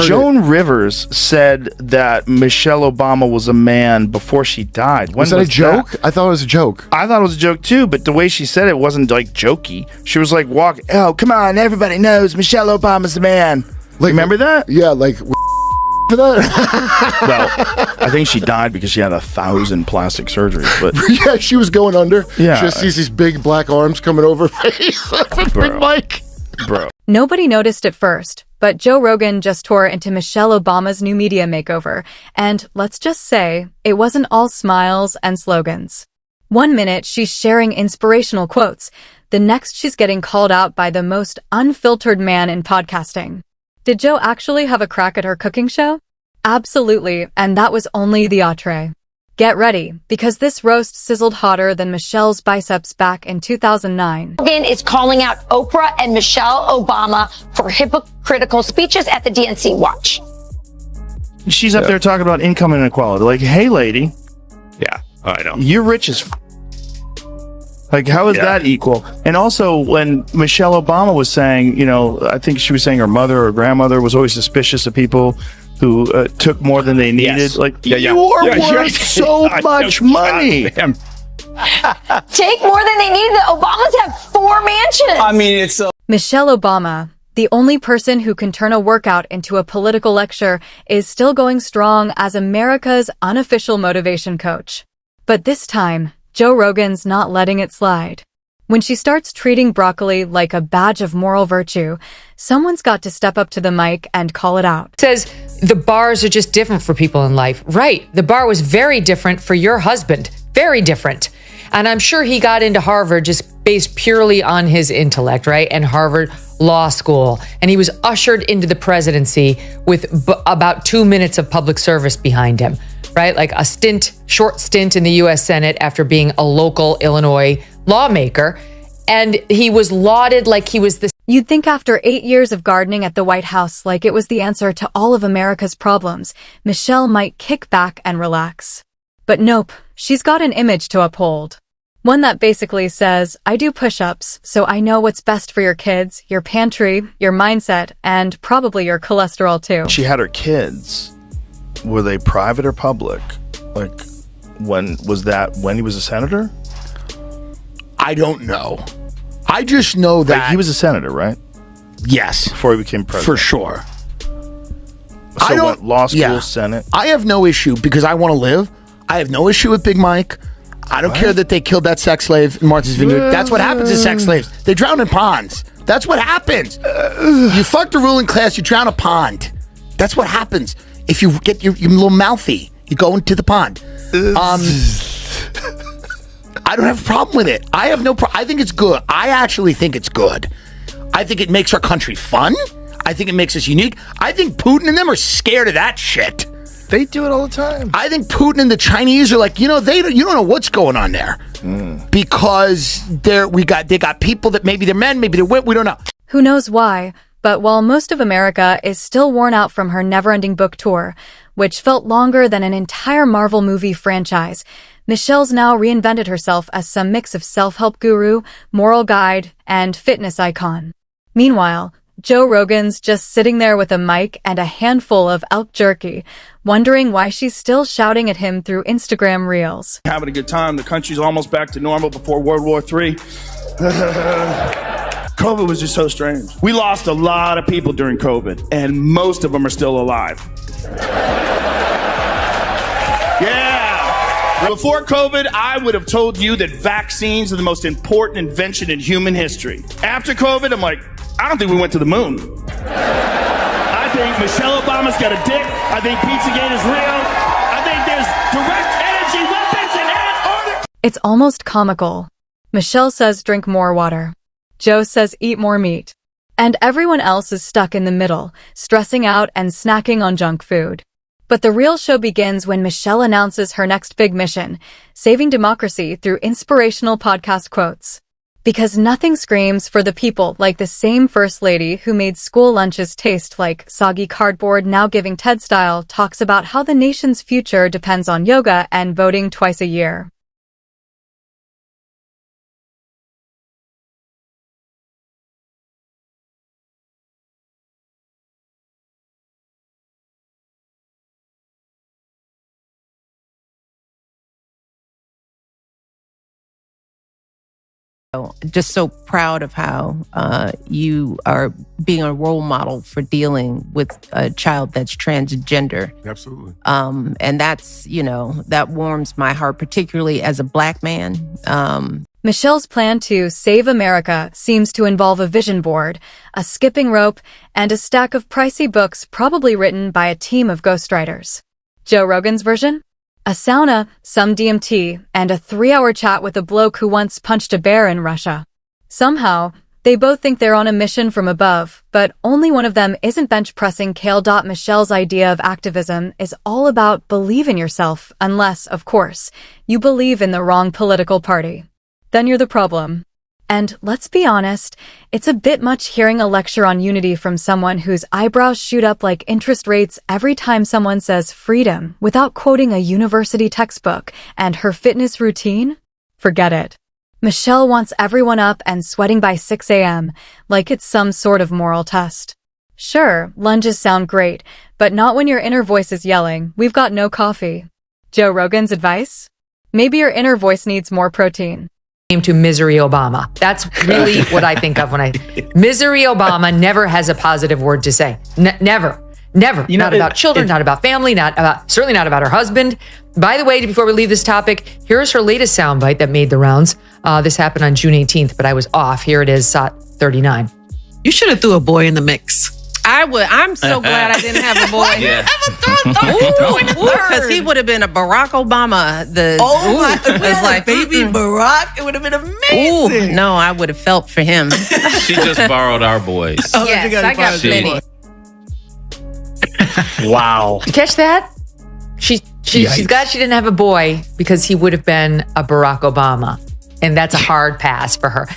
Joan Rivers said that Michelle Obama was a man before she died. When was that a joke? I thought it was a joke. I thought it was a joke too, but the way she said it wasn't like jokey. She was like, oh, come on, everybody knows Michelle Obama's the man. Like, remember that? Yeah, like for that. Well, I think she died because she had 1,000 plastic surgeries. But yeah, she was going under. Yeah. She just sees these big black arms coming over her face. Big Mike. Bro. Nobody noticed at first, but Joe Rogan just tore into Michelle Obama's new media makeover. And let's just say, it wasn't all smiles and slogans. 1 minute, she's sharing inspirational quotes. The next, she's getting called out by the most unfiltered man in podcasting. Did Joe actually have a crack at her cooking show? Absolutely, and that was only the entree. Get ready, because this roast sizzled hotter than Michelle's biceps back in 2009. Rogan is calling out Oprah and Michelle Obama for hypocritical speeches at the DNC. Watch. She's up there talking about income inequality. Like, hey, lady. Yeah, I know. You're rich as like, how is that equal? And also, when Michelle Obama was saying, you know, I think she was saying her mother or grandmother was always suspicious of people who took more than they needed. Yes. Like, you are worth so much money. Take more than they need. The Obamas have 4 mansions. I mean, it's Michelle Obama, the only person who can turn a workout into a political lecture, is still going strong as America's unofficial motivation coach. But this time, Joe Rogan's not letting it slide. When she starts treating broccoli like a badge of moral virtue, someone's got to step up to the mic and call it out. Says the bars are just different for people in life. Right. The bar was very different for your husband. Very different. And I'm sure he got into Harvard just based purely on his intellect, right? And Harvard Law School. And he was ushered into the presidency with about 2 minutes of public service behind him, right? Like a short stint in the U.S. Senate after being a local Illinois lawmaker. And he was lauded like he was the... You'd think after 8 years of gardening at the White House, like it was the answer to all of America's problems, Michelle might kick back and relax. But nope, she's got an image to uphold. One that basically says, I do push-ups, so I know what's best for your kids, your pantry, your mindset, and probably your cholesterol too. She had her kids. Were they private or public? Like, when was that when he was a senator? I don't know. I just know that Like, he was a senator, right? Yes, Before he became president. for sure. So I don't- what, law school, yeah. Senate? I have no issue because I want to live. I have no issue with Big Mike. I don't care that they killed that sex slave in Martha's Vineyard. That's what happens to sex slaves. They drown in ponds. That's what happens. You fuck the ruling class, you drown a pond. That's what happens. If you get your little mouthy, you go into the pond. I don't have a problem with it. I have no problem. I think it's good. I actually think it's good. I think it makes our country fun. I think it makes us unique. I think Putin and them are scared of that shit. They do it all the time. I think Putin and the Chinese are like, you don't know what's going on there. Because they got people that maybe they're men, maybe they're women, we don't know. Who knows why, but while most of America is still worn out from her never-ending book tour, which felt longer than an entire Marvel movie franchise, Michelle's now reinvented herself as some mix of self-help guru, moral guide, and fitness icon. Meanwhile, Joe Rogan's just sitting there with a mic and a handful of elk jerky, wondering why she's still shouting at him through Instagram Reels. Having a good time. The country's almost back to normal before World War III. COVID was just so strange. We lost a lot of people during COVID, and most of them are still alive. Yeah. Before COVID, I would have told you that vaccines are the most important invention in human history. After COVID, I'm like, I don't think we went to the moon. I think Michelle Obama's got a dick. I think Pizzagate is real. I think there's direct energy weapons in Antarctica. It's almost comical. Michelle says drink more water. Joe says eat more meat. And everyone else is stuck in the middle, stressing out and snacking on junk food. But the real show begins when Michelle announces her next big mission, saving democracy through inspirational podcast quotes. Because nothing screams for the people like the same First Lady who made school lunches taste like soggy cardboard now giving TED Style talks about how the nation's future depends on yoga and voting twice a year. Just so proud of how you are being a role model for dealing with a child that's transgender. Absolutely. And that's, that warms my heart, particularly as a Black man. Michelle's plan to save America seems to involve a vision board, a skipping rope, and a stack of pricey books probably written by a team of ghostwriters. Joe Rogan's version? A sauna, some DMT, and a 3-hour chat with a bloke who once punched a bear in Russia. Somehow, they both think they're on a mission from above, but only one of them isn't bench pressing kale. Michelle's idea of activism is all about believe in yourself, unless, of course, you believe in the wrong political party. Then you're the problem. And let's be honest, it's a bit much hearing a lecture on unity from someone whose eyebrows shoot up like interest rates every time someone says freedom without quoting a university textbook and her fitness routine. Forget it. Michelle wants everyone up and sweating by 6 a.m., like it's some sort of moral test. Sure, lunges sound great, but not when your inner voice is yelling, "We've got no coffee." Joe Rogan's advice? Maybe your inner voice needs more protein. To Misery Obama. That's really what I think of when Misery Obama never has a positive word to say. Never. Not about children, not about family, certainly not about her husband. By the way, before we leave this topic, here's her latest soundbite that made the rounds. This happened on June 18th, but I was off. Here it is, 39. You should have threw a boy in the mix. I would. I'm so glad I didn't have a boy. Yeah. Because he would have been a Barack Obama. Baby Barack. It would have been amazing. Ooh, no, I would have felt for him. She just borrowed our boys. Yes, I got plenty. Wow. Did you catch that? She's glad she didn't have a boy because he would have been a Barack Obama. And that's a hard pass for her.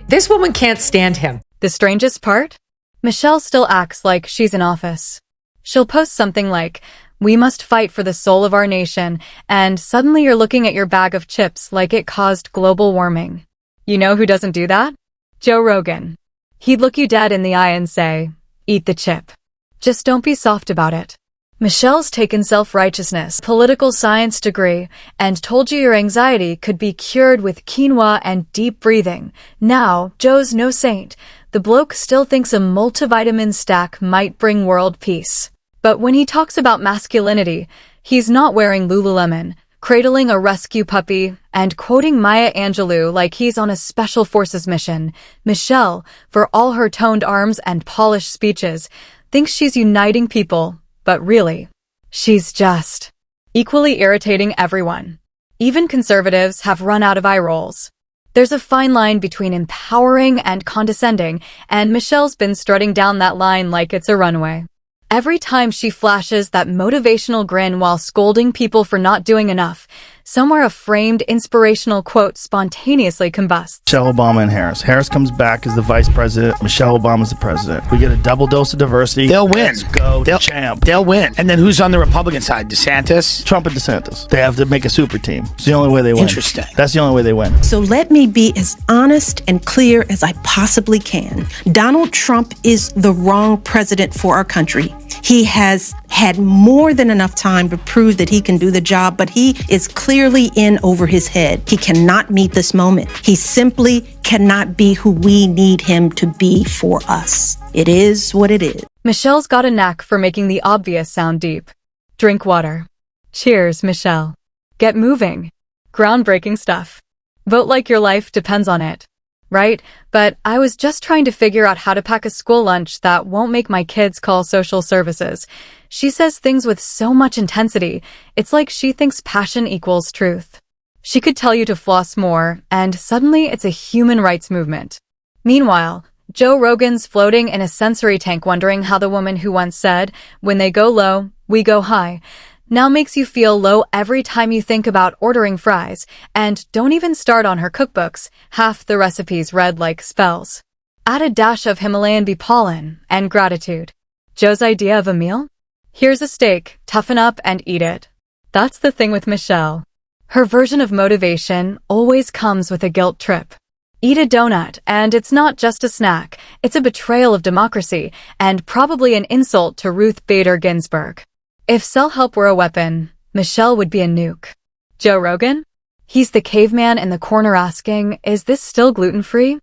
This woman can't stand him. The strangest part? Michelle still acts like she's in office. She'll post something like, "We must fight for the soul of our nation," and suddenly you're looking at your bag of chips like it caused global warming. You know who doesn't do that? Joe Rogan. He'd look you dead in the eye and say, "Eat the chip. Just don't be soft about it." Michelle's taken self-righteousness, political science degree, and told you your anxiety could be cured with quinoa and deep breathing. Now, Joe's no saint. The bloke still thinks a multivitamin stack might bring world peace. But when he talks about masculinity, he's not wearing Lululemon, cradling a rescue puppy, and quoting Maya Angelou like he's on a special forces mission. Michelle, for all her toned arms and polished speeches, thinks she's uniting people, but really, she's just equally irritating everyone. Even conservatives have run out of eye rolls. There's a fine line between empowering and condescending, and Michelle's been strutting down that line like it's a runway. Every time she flashes that motivational grin while scolding people for not doing enough, somewhere a framed inspirational quote spontaneously combusts. Michelle Obama and Harris. Harris comes back as the vice president. Michelle Obama's the president. We get a double dose of diversity. They'll win. Let's go, champ. They'll win. And then who's on the Republican side? DeSantis? Trump and DeSantis. They have to make a super team. It's the only way they win. Interesting. That's the only way they win. So let me be as honest and clear as I possibly can. Donald Trump is the wrong president for our country. He has had more than enough time to prove that he can do the job, but he is clearly in over his head. He cannot meet this moment. He simply cannot be who we need him to be for us. It is what it is. Michelle's got a knack for making the obvious sound deep. Drink water. Cheers, Michelle. Get moving. Groundbreaking stuff. Vote like your life depends on it. Right? But I was just trying to figure out how to pack a school lunch that won't make my kids call social services. She says things with so much intensity, it's like she thinks passion equals truth. She could tell you to floss more, and suddenly it's a human rights movement. Meanwhile, Joe Rogan's floating in a sensory tank wondering how the woman who once said, "When they go low, we go high," now makes you feel low every time you think about ordering fries, and don't even start on her cookbooks, half the recipes read like spells. Add a dash of Himalayan bee pollen and gratitude. Joe's idea of a meal? Here's a steak, toughen up and eat it. That's the thing with Michelle. Her version of motivation always comes with a guilt trip. Eat a donut, and it's not just a snack, it's a betrayal of democracy, and probably an insult to Ruth Bader Ginsburg. If self-help were a weapon, Michelle would be a nuke. Joe Rogan? He's the caveman in the corner asking, is this still gluten-free?